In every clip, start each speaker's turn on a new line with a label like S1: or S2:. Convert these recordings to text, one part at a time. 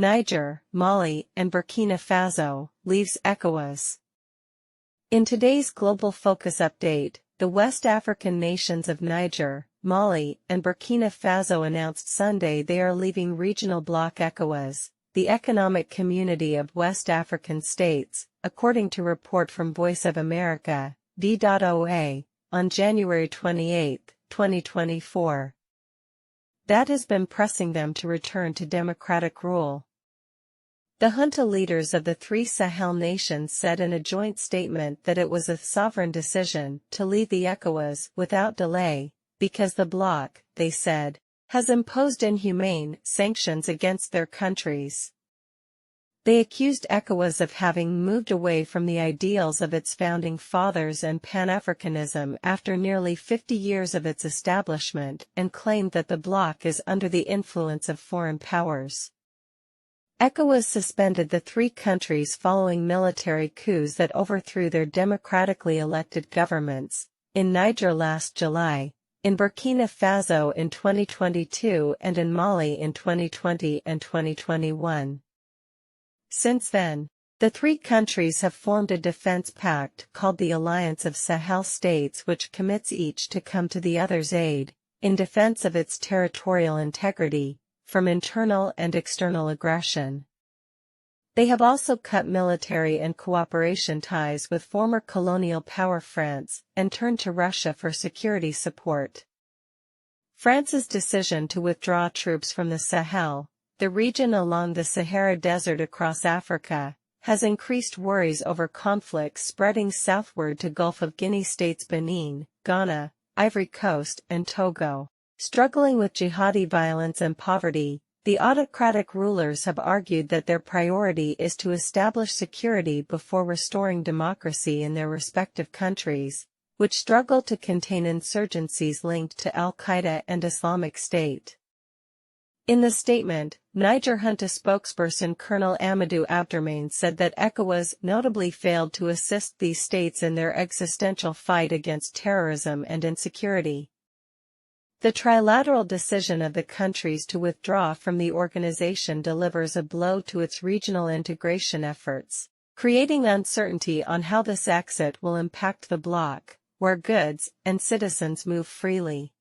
S1: Niger, Mali, and Burkina Faso, leaves Ecowas. In today's Global Focus update, the West African nations of Niger, Mali, and Burkina Faso announced Sunday they are leaving regional bloc Ecowas, the economic community of West African states, according to report from Voice of America, D.OA, on January 28, 2024. That has been pressing them to return to democratic rule. The junta leaders of the three Sahel nations said in a joint statement that it was a sovereign decision to leave the ECOWAS without delay, because the bloc, they said, has imposed inhumane sanctions against their countries. They accused ECOWAS of having moved away from the ideals of its founding fathers and Pan-Africanism after nearly 50 years of its establishment and claimed that the bloc is under the influence of foreign powers. ECOWAS suspended the three countries following military coups that overthrew their democratically elected governments, in Niger last July, in Burkina Faso in 2022 and in Mali in 2020 and 2021. Since then, the three countries have formed a defense pact called the Alliance of Sahel States, which commits each to come to the other's aid, in defense of its territorial integrity, from internal and external aggression. They have also cut military and cooperation ties with former colonial power France and turned to Russia for security support. France's decision to withdraw troops from the Sahel, the region along the Sahara Desert across Africa, has increased worries over conflicts spreading southward to Gulf of Guinea states Benin, Ghana, Ivory Coast, and Togo. Struggling with jihadi violence and poverty, the autocratic rulers have argued that their priority is to establish security before restoring democracy in their respective countries, which struggle to contain insurgencies linked to Al-Qaeda and Islamic State. In the statement, Niger junta spokesperson Colonel Amadou Abderrahmane said that ECOWAS notably failed to assist these states in their existential fight against terrorism and insecurity. The trilateral decision of the countries to withdraw from the organization delivers a blow to its regional integration efforts, creating uncertainty on how this exit will impact the bloc, where goods and citizens move freely.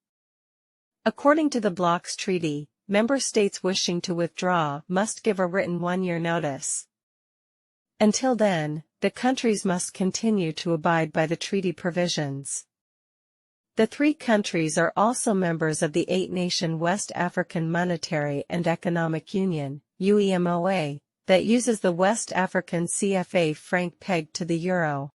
S1: According to the bloc's treaty, member states wishing to withdraw must give a written one-year notice. Until then, the countries must continue to abide by the treaty provisions. The three countries are also members of the eight-nation West African Monetary and Economic Union, UEMOA, that uses the West African CFA franc pegged to the euro.